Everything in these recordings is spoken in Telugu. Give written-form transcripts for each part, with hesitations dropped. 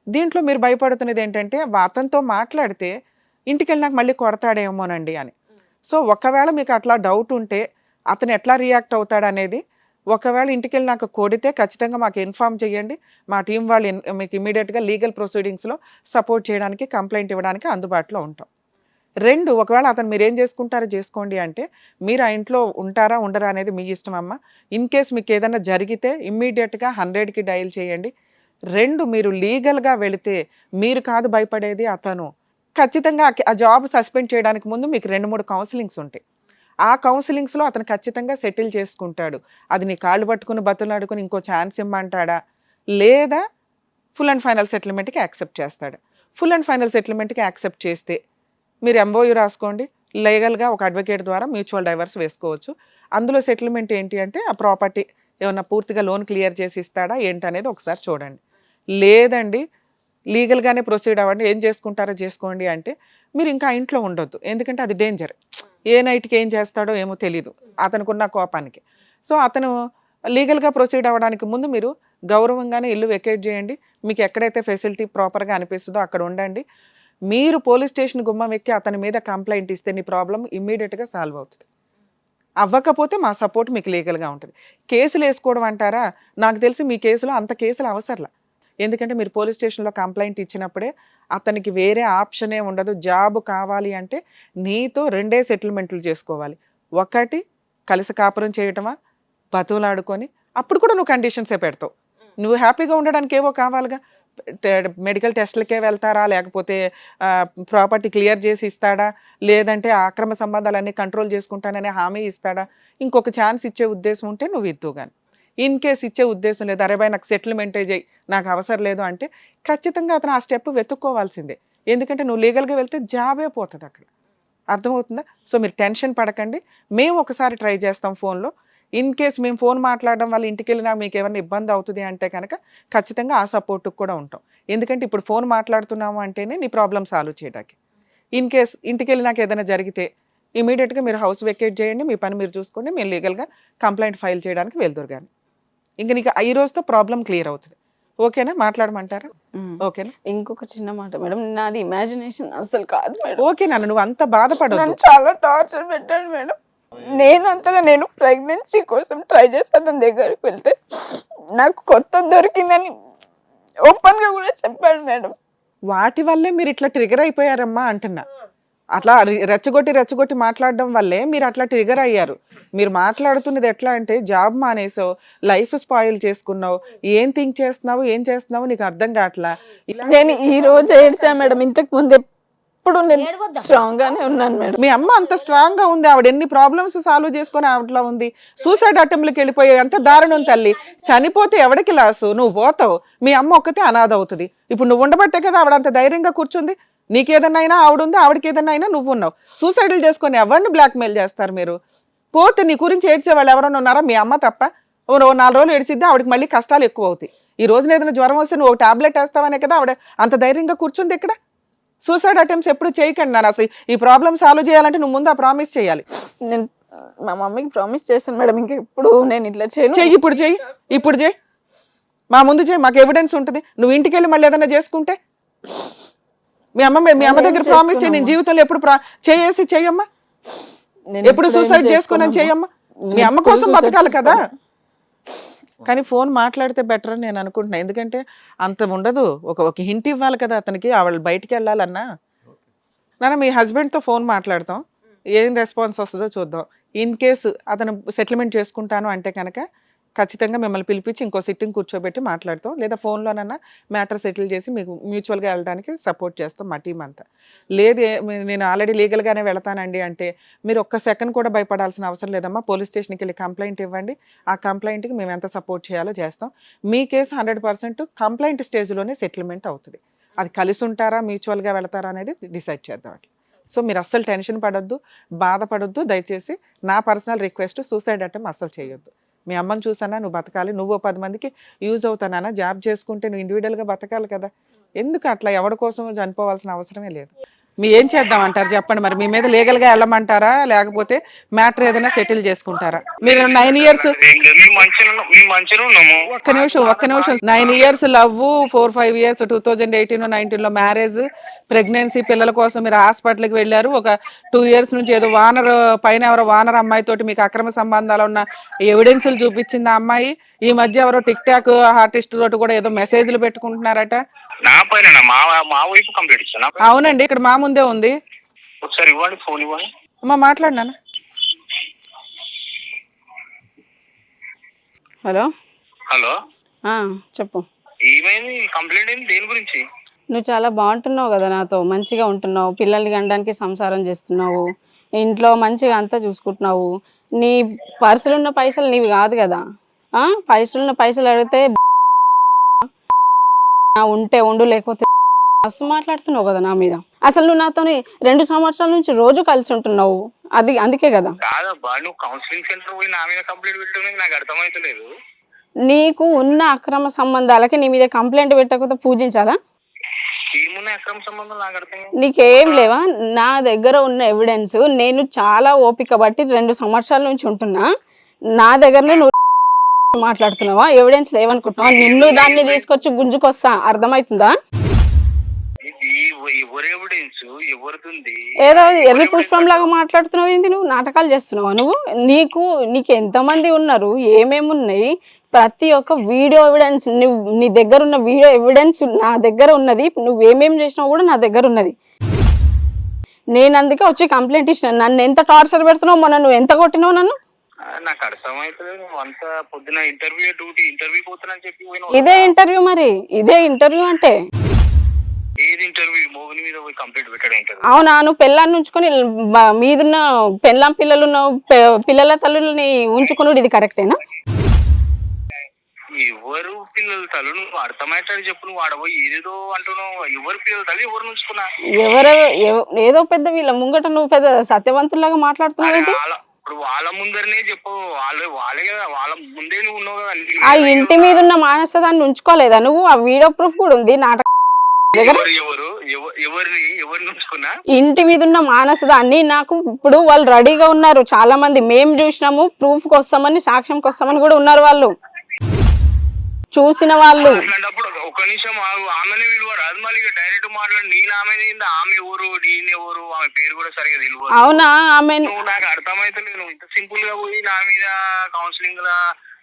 దీంట్లో మీరు భయపడుతున్నది ఏంటంటే అతనితో మాట్లాడితే ఇంటికెళ్ళినాక మళ్ళీ కొడతాడేమోనండి అని. సో ఒకవేళ మీకు అట్లా డౌట్ ఉంటే అతను ఎట్లా రియాక్ట్ అవుతాడనేది, ఒకవేళ ఇంటికెళ్ళినాక కొడితే ఖచ్చితంగా మాకు ఇన్ఫార్మ్ చేయండి. మా టీం వాళ్ళు మీకు ఇమీడియట్గా లీగల్ ప్రొసీడింగ్స్లో సపోర్ట్ చేయడానికి, కంప్లైంట్ ఇవ్వడానికి అందుబాటులో ఉంటాం. 2 ఒకవేళ అతను మీరేం చేసుకుంటారో చేసుకోండి అంటే, మీరు ఆ ఇంట్లో ఉంటారా ఉండరా అనేది మీ ఇష్టం అమ్మ. ఇన్ కేస్ మీకు ఏదైనా జరిగితే ఇమ్మీడియట్గా 100కి డయల్ చేయండి. 2 మీరు లీగల్గా వెళితే మీరు కాదు భయపడేది అతను. ఖచ్చితంగా ఆ జాబ్ సస్పెండ్ చేయడానికి ముందు మీకు 2, 3 కౌన్సిలింగ్స్ ఉంటాయి. ఆ కౌన్సిలింగ్స్లో అతను ఖచ్చితంగా సెటిల్ చేసుకుంటాడు. అది నీ కాళ్ళు పట్టుకుని బతులాడుకుని ఇంకో ఛాన్స్ ఇమ్మంటాడా, లేదా ఫుల్ అండ్ ఫైనల్ సెటిల్మెంట్కి యాక్సెప్ట్ చేస్తాడా. ఫుల్ అండ్ ఫైనల్ సెటిల్మెంట్కి యాక్సెప్ట్ చేస్తే మీరు ఎంఓయూ రాసుకోండి. లీగల్గా ఒక అడ్వకేట్ ద్వారా మ్యూచువల్ డైవర్స్ వేసుకోవచ్చు. అందులో సెటిల్మెంట్ ఏంటి అంటే ఆ ప్రాపర్టీ ఏమన్నా పూర్తిగా లోన్ క్లియర్ చేసి ఇస్తాడా ఏంటనేది ఒకసారి చూడండి. లేదండి లీగల్గానే ప్రొసీడ్ అవ్వండి, ఏం చేసుకుంటారో చేసుకోండి అంటే మీరు ఇంకా ఆ ఇంట్లో ఉండొద్దు. ఎందుకంటే అది డేంజర్. ఏ నైట్కి ఏం చేస్తాడో ఏమో తెలీదు అతనుకున్న కోపానికి. సో అతను లీగల్గా ప్రొసీడ్ అవ్వడానికి ముందు మీరు గౌరవంగానే ఇల్లు వెకేట్ చేయండి. మీకు ఎక్కడైతే ఫెసిలిటీ ప్రాపర్గా అనిపిస్తుందో అక్కడ ఉండండి. మీరు పోలీస్ స్టేషన్ గుమ్మం ఎక్కి అతని మీద కంప్లైంట్ ఇస్తే నీ ప్రాబ్లం ఇమ్మీడియట్గా సాల్వ్ అవుతుంది. అవ్వకపోతే మా సపోర్ట్ మీకు లీగల్గా ఉంటుంది. కేసులు వేసుకోవడం అంటారా, నాకు తెలిసి మీ కేసులో అంత కేసులు అవసరంలా. ఎందుకంటే మీరు పోలీస్ స్టేషన్లో కంప్లైంట్ ఇచ్చినప్పుడే అతనికి వేరే ఆప్షనే ఉండదు. జాబ్ కావాలి అంటే నీతో 2 సెటిల్మెంట్లు చేసుకోవాలి. ఒకటి కలిసి కాపురం చేయటమా, బతువులాడుకొని అప్పుడు కూడా నువ్వు కండిషన్సే పెడతావు. నువ్వు హ్యాపీగా ఉండడానికి ఏవో కావాలిగా. మెడికల్ టెస్ట్లకే వెళ్తారా, లేకపోతే ప్రాపర్టీ క్లియర్ చేసి ఇస్తాడా, లేదంటే అక్రమ సంబంధాలన్నీ కంట్రోల్ చేసుకుంటాననే హామీ ఇస్తాడా. ఇంకొక ఛాన్స్ ఇచ్చే ఉద్దేశం ఉంటే నువ్వు ఇద్దు. కానీ ఇన్ కేస్ ఇచ్చే ఉద్దేశం లేదు, అరే బాయ్ నాకు సెటిల్మెంటే చేయి, నాకు అవసరం లేదు అంటే ఖచ్చితంగా అతను ఆ స్టెప్ వెతుక్కోవాల్సిందే. ఎందుకంటే నువ్వు లీగల్గా వెళ్తే జాబే పోతుంది అక్కడ. అర్థమవుతుందా? సో మీరు టెన్షన్ పడకండి. మేము ఒకసారి ట్రై చేస్తాం ఫోన్లో. ఇన్ కేస్ మేము ఫోన్ మాట్లాడడం వల్ల ఇంటికి వెళ్ళినా మీకు ఏమైనా ఇబ్బంది అవుతుంది అంటే కనుక ఖచ్చితంగా ఆ సపోర్ట్కి కూడా ఉంటాం. ఎందుకంటే ఇప్పుడు ఫోన్ మాట్లాడుతున్నాము అంటేనే నీ ప్రాబ్లమ్ సాల్వ్ చేయడానికి. ఇన్ కేస్ ఇంటికి వెళ్ళినాక ఏదైనా జరిగితే ఇమీడియట్గా మీరు హౌస్ వెకేట్ చేయండి, మీ పని మీరు చూసుకోండి, మేము లీగల్గా కంప్లైంట్ ఫైల్ చేయడానికి వెళ్దురు. కానీ ఇంక నీకు ఈ రోజుతో ప్రాబ్లం క్లియర్ అవుతుంది. ఓకేనా? మాట్లాడమంటారా? ఓకేనా? ఇంకొక చిన్న మాట మేడం, నాది ఇమాజినేషన్ అసలు కాదు మేడం. ఓకే నాన్న, నువ్వు అంత బాధపడదు. చాలా టార్చర్ పెట్టాడు మేడం. నేను ప్రెగ్నెన్సీ కోసం ట్రై చేసి అతని దగ్గరికి వెళ్తే నాకు కొత్త దొరికిందని ఓపెన్ గా కూడా చెప్పాడు మేడం. వాటి వల్లే మీరు ఇట్లా ట్రిగర్ అయిపోయారమ్మా అంటున్నా. అట్లా రెచ్చగొట్టి మాట్లాడడం వల్లే మీరు అట్లా ట్రిగర్ అయ్యారు. మీరు మాట్లాడుతున్నది ఎట్లా అంటే జాబ్ మానేసావు, లైఫ్ స్పాయిల్ చేసుకున్నావు, ఏం థింక్ చేస్తున్నావు, ఏం చేస్తున్నావు నీకు అర్థం కావట్లా. నేను ఈ రోజు ఏడ్చా మేడం. ఇంతకు ముందు ఎప్పుడు నేను స్ట్రాంగ్ గానే ఉన్నాను మేడం. మీ అమ్మ అంత స్ట్రాంగ్ గా ఉంది, ఆవిడ ఎన్ని ప్రాబ్లమ్స్ సాల్వ్ చేసుకొని ఆవిడలా ఉంది. సూసైడ్ అటెంప్ట్కి వెళ్ళిపోయి ఎంత దారుణం తల్లి. చనిపోతే ఎవడికి లాసు, నువ్వు పోతావు, మీ అమ్మ ఒక్కతే అనాథ అవుతుంది. ఇప్పుడు నువ్వు ఉండబట్టే కదా ఆవిడ అంత ధైర్యంగా కూర్చుంది. నీకేదన్నా అయినా ఆవిడ ఉంది, ఆవిడకి ఏదన్నా అయినా నువ్వు ఉన్నావు. సూసైడ్లు చేసుకొని ఎవరిని బ్లాక్మెయిల్ చేస్తారు మీరు? పోతే నీ గురించి ఏడ్చే వాళ్ళు ఎవరైనా ఉన్నారా? మీ అమ్మ తప్ప. 4 రోజులు ఏడ్చిద్ది, ఆవిడకి మళ్ళీ కష్టాలు ఎక్కువ అవుతాయి. ఈ రోజున ఏదైనా జ్వరం వస్తే నువ్వు టాబ్లెట్ వేస్తావనే కదా ఆవిడ అంత ధైర్యంగా కూర్చుంది ఇక్కడ. సూసైడ్ అటెంప్ట్స్ ఎప్పుడు చేయకండి నాన్న. అసలు ఈ ప్రాబ్లమ్ సాల్వ్ చేయాలంటే నువ్వు ముందు ఆ ప్రామిస్ చేయాలి. నేను మా మమ్మీకి ప్రామిస్ చేశాను మేడం, ఇంకా ఎప్పుడు నేను ఇట్లా చేయను. చెయ్యి, ఇప్పుడు చెయ్యి, మా ముందు చెయ్యి, మాకు ఎవిడెన్స్ ఉంటుంది. నువ్వు ఇంటికి వెళ్ళి మళ్ళీ ఏదైనా చేసుకుంటే మీ అమ్మ దగ్గర ప్రామిస్ చేయి, నేను జీవితంలో ఎప్పుడు చెయ్యమ్మా, ఎప్పుడు సూసైడ్ చేసుకున్నాను చెయ్యమ్మా. మీ అమ్మ కోసం బతకాలి కదా. కానీ ఫోన్ మాట్లాడితే బెటర్ అని నేను అనుకుంటున్నా. ఎందుకంటే అంత ఉండదు, ఒక హింట్ ఇవ్వాలి కదా అతనికి, ఆవిడ బయటికి వెళ్ళాలన్నా. నాన్న మీ హస్బెండ్తో ఫోన్ మాట్లాడతాం, ఏం రెస్పాన్స్ వస్తుందో చూద్దాం. ఇన్ కేసు అతను సెటిల్మెంట్ చేసుకుంటాను అంటే కనుక ఖచ్చితంగా మిమ్మల్ని పిలిపించి ఇంకో సిట్టింగ్ కూర్చోబెట్టి మాట్లాడతాం, లేదా ఫోన్లోనన్నా మ్యాటర్ సెటిల్ చేసి మీకు మ్యూచువల్గా వెళ్ళడానికి సపోర్ట్ చేస్తాం మా టీం అంతా. లేదు నేను ఆల్రెడీ లీగల్గానే వెళతానండి అంటే మీరు ఒక్క సెకండ్ కూడా భయపడాల్సిన అవసరం లేదమ్మా. పోలీస్ స్టేషన్కి వెళ్ళి కంప్లైంట్ ఇవ్వండి, ఆ కంప్లైంట్కి మేము ఎంత సపోర్ట్ చేయాలో చేస్తాం. మీ కేసు 100% కంప్లైంట్ స్టేజ్లోనే సెటిల్మెంట్ అవుతుంది. అది కలిసి ఉంటారా, మ్యూచువల్గా వెళతారా అనేది డిసైడ్ చేద్దాం అట్లా. సో మీరు అస్సలు టెన్షన్ పడొద్దు, బాధపడొద్దు. దయచేసి నా పర్సనల్ రిక్వెస్ట్, సూసైడ్ అటెంప్ట్ అస్సలు చేయొద్దు. మీ అమ్మని చూసానా నువ్వు బతకాలి, నువ్వు 10 మందికి యూజ్ అవుతానా. జాబ్ చేసుకుంటే నువ్వు ఇండివిజువల్గా బతకాలి కదా. ఎందుకు అట్లా ఎవరి కోసం చనిపోవాల్సిన అవసరమే లేదు. మీ ఏం చేద్దాం అంటారు చెప్పండి మరి, మీ మీద లీగల్ గా వెళ్ళమంటారా లేకపోతే మ్యాటర్ ఏదైనా సెటిల్ చేసుకుంటారా? మీరు 9 years ఒక్క నిమిషం 9 years లవ్, 4-5 years 2018-19 లో మ్యారేజ్, ప్రెగ్నెన్సీ, పిల్లల కోసం మీరు హాస్పిటల్కి వెళ్ళారు. ఒక 2 years నుంచి ఏదో వానర్ పైన ఎవరో వానర్ అమ్మాయి తోటి మీకు అక్రమ సంబంధాలు ఉన్న ఎవిడెన్సులు చూపించింది ఆ అమ్మాయి. ఈ మధ్య ఎవరో టిక్ టాక్ ఆర్టిస్ట్ తోటి కూడా ఏదో మెసేజ్లు పెట్టుకుంటున్నారట. నా పైన మా వైపు కంప్లీట్ ఇస్తాను. అవునండి, ఇక్కడ మా ముందే ఉంది. ఒకసారి ఇవ్వండి, ఫోన్ ఇవ్వండి. అమ్మా మాట్లాడినాను. హలో హలో, చెప్పు. ఏమైంది? కంప్లైంట్ ఏంది? దేని గురించి? నువ్వు చాలా బాగుంటున్నావు కదా, నాతో మంచిగా ఉంటున్నావు, పిల్లల్ని కనడానికి సంసారం చేస్తున్నావు, ఇంట్లో మంచిగా అంతా చూసుకుంటున్నావు. నీ పర్సులు ఉన్న పైసలు నీవి కాదు కదా. పైసలున్న పైసలు అడిగితే ఉంటే ఉండు లేకపోతే మస్తు మాట్లాడుతున్నావు కదా నా మీద. అసలు నువ్వు నాతోని 2 సంవత్సరాల నుంచి రోజు కలిసి ఉంటున్నావు, అది అందుకే కదా. కాదబ్బా, నువ్వు కౌన్సిలింగ్ సెంటర్ పోయి నా మీద కంప్లైంట్ పెట్టడం నాకు అర్థమైతలేదు. నీకు ఉన్న అక్రమ సంబంధాలకి నీ మీద కంప్లైంట్ పెట్టకపోతే పూజించాలా? ఏమున్నాయి అక్రమ సంబంధం? నాకు అర్థం. నీకేం లేవా? నా దగ్గర ఉన్న ఎవిడెన్స్, నేను చాలా ఓపిక బట్టి 2 సంవత్సరాల నుంచి ఉంటున్నా, నా దగ్గరనే నువ్వు మాట్లాడుతున్నావా? ఎవిడెన్స్ లేవనుకుంటున్నావా? నిన్ను దాన్ని తీసుకొచ్చి గుంజుకొస్తా, అర్థమవుతుందా? ఏదో ఎర్రి పుష్పం లాగా మాట్లాడుతున్నావు ఏంది? నువ్వు నాటకాలు చేస్తున్నావా? నీకు ఎంతమంది ఉన్నారు, ఏమేమి ఉన్నాయి, ప్రతి ఒక్క వీడియో ఎవిడెన్స్, నీ దగ్గర ఉన్న వీడియో ఎవిడెన్స్ నా దగ్గర ఉన్నది. నువ్వేమేమి చేసినావు కూడా నా దగ్గర ఉన్నది. నేను అందుకే వచ్చి కంప్లైంట్ ఇచ్చిన. నన్ను ఎంత టార్చర్ పెడుతున్నావు, మొన్న నువ్వు ఎంత కొట్టినావు నన్ను. నాకు అర్థమైతలేదు. నువ్వు అంతా పొద్దున ఇంటర్వ్యూ పోతానని చెప్పి ఇదే ఇంటర్వ్యూ మరి, ఇదే ఇంటర్వ్యూ అంటే. ఏది ఇంటర్వ్యూ? మోగిని మీద పోయి కంప్లైంట్ పెట్టడం. అవునా? నువ్వు పెళ్ళాన్ని ఉంచుకొని మీదున్న పెళ్ళాం పిల్లలున్న పిల్లల తల్లుల్ని ఉంచుకున్నాడు, ఇది కరెక్టేనా? ఎవరు పిల్లల తల్లు? నువ్వు అర్థమయ్యేటట్టు చెప్పు. నువ్వు ఆడపోయి ఏదేదో అంటున్నావు. ఎవరు పిల్లల తల్లి? ఎవరు ఉంచుకున్నా? ఏదో పెద్ద వీళ్ళ ముంగట నువ్వు పెద్ద సత్యవంతులాగా మాట్లాడుతున్నావు. ఇప్పుడు వాళ్ళ ముందరనే చెప్పు. వాళ్ళే కదా, వాళ్ళ ముందే నువ్వు ఉన్నావు కదా. ఆ ఇంటి మీద ఉన్న మానస దాన్ని ఉంచుకోలేదా నువ్వు? ఆ వీడియో ప్రూఫ్ కూడా ఉంది నాటకం దగ్గర. ఎవరిని ఉంచుకున్నా? ఇంటి మీద ఉన్న మానస దాన్ని నాకు ఇప్పుడు వాళ్ళు రెడీగా ఉన్నారు చాలా మంది. మేము చూసినాము, ప్రూఫ్ కి వస్తామని, సాక్ష్యంకి వస్తామని కూడా ఉన్నారు వాళ్ళు, చూసిన వాళ్ళు. ఒక నిమిషం ఆమెనే విలువరు. అది మళ్ళీ డైరెక్ట్ మాట్లాడి నేను ఆమె ఎవరు, నేను ఎవరు, ఆమె పేరు కూడా సరిగా తెలియదు. అవునా? ఆమె నాకు అర్థమైతలేదు. నువ్వు ఇంత సింపుల్ గా పోయి నా మీద కౌన్సిలింగ్ లా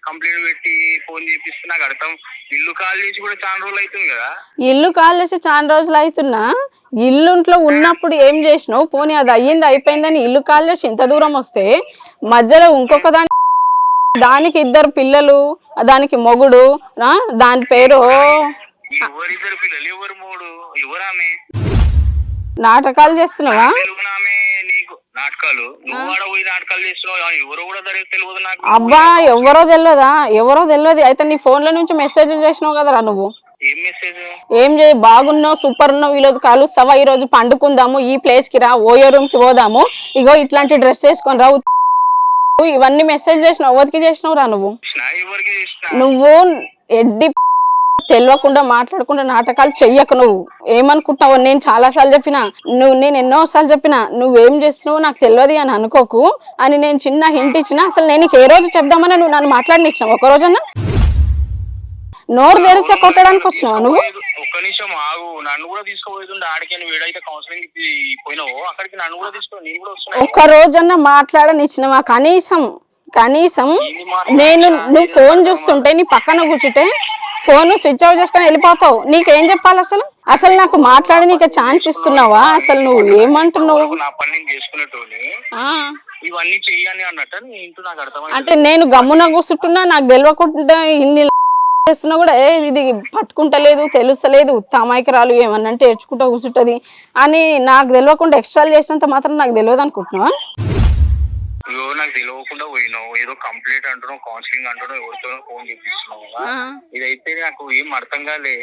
కంప్లైంట్ పెట్టి ఫోన్ చేపిస్తే నాకు అర్థం. ఇల్లు కాల్ చేసి కూడా చాలా రోజులు అవుతుంది కదా. ఇల్లు కాల్ చేసి చాలా రోజులు అవుతున్నా, ఇల్లుంట్లో ఉన్నప్పుడు ఏం చేసినావు? పోనీ అది అయ్యింది అయిపోయిందని ఇల్లు కాల్ చేసి ఇంత దూరం వస్తే మధ్యలో ఇంకొక దానికి 2 పిల్లలు, దానికి మొగుడు, దాని పేరు ఎవరిద్దరు పిల్లలు, ఎవరు మూడు, ఎవరామె? నాటకాలు చేస్తున్నావా? నాటకాలు నువ్వు ఆడ పోయి నాటకాలు చేస్తున్నావు. ఎవరో కూడా తెలియదు నాకు. అబ్బా, ఎవరో తెలియదా? ఎవరో తెలియదు. అయితే నీ ఫోన్ లో నుంచి మెసేజ్ చేసినావు కదరా నువ్వు. ఏం మెసేజ్? ఏం చేయి, బాగున్నావు, సూపర్ ఉన్నావు, ఈరోజు కలుస్తావా, ఈ రోజు పండుకుందాము, ఈ ప్లేస్ కి రా, ఓయో రూమ్ కి పోదాము, ఇగో ఇట్లాంటి డ్రెస్ వేసుకొని రా, ఇవన్నీ మెసేజ్ చేసినావు. ఎవరికి చేసినావు రా నువ్వు? నువ్వు ఎడ్డి తెలియకుండా మాట్లాడకుండా నాటకాలు చెయ్యకు. నువ్వు ఏమనుకుంటున్నావు? నేను చాలా సార్లు చెప్పినా, నేను ఎన్నోసార్లు చెప్పినా, నువ్వేం చేస్తున్నావు నాకు తెలియదు అని అనుకోకు అని నేను చిన్న హింట్ ఇచ్చిన. అసలు నేను ఏ రోజు చెప్దామని నువ్వు నన్ను మాట్లాడినిచ్చావు? ఒక రోజన్నా నోరు తెరిస్తే కొట్టడానికి వచ్చినావు నువ్వు? ఒక్క నిమిషం ఆగు. నన్ను కూడా తీసుకోబోతుండే ఆడికి. నువ్వు ఏడైతే కౌన్సిలింగ్ పోయినావో అక్కడికి నన్ను కూడా తీసుకో. నేను కూడా వస్తున్నా. ఒక్క రోజన్నా మాట్లాడనిచ్చినవా? కనీసం నేను నువ్వు ఫోన్ చూస్తుంటే నీ పక్కన కూర్చుంటే ఫోన్ స్విచ్ ఆఫ్ చేసుకొని వెళ్ళిపోతావు. నీకేం చెప్పాలి అసలు? నాకు మాట్లాడి నీకు ఛాన్స్ ఇస్తున్నావా? అసలు నువ్వు ఏమంటున్నావు? ఇవన్నీ చెయ్యాలి అన్నట్టు నాకు అర్థం. అంటే నేను గమ్మున కూర్చుంటున్నా, నాకు తెలియకుండా ఇన్ని చేస్తున్నా కూడా ఇది పట్టుకుంటలేదు, తెలుస్తలేదు, తమాయికరాలు ఏమన్నా అంటే ఏడ్చుకుంటా కూర్చుంటది అని నాకు తెలియకుండా ఎక్స్ట్రాలు చేసినంత మాత్రం నాకు తెలియదు అనుకుంటున్నావా? నాకు తెలియకుండా పోయినావు, ఏదో కంప్లీట్ అంటున్నావు, కౌన్సిలింగ్ అంటున్నావు, ఎవరితోనో ఫోన్ చేపిస్తున్నావు. ఇదైతే నాకు ఏం అర్థం కాలే.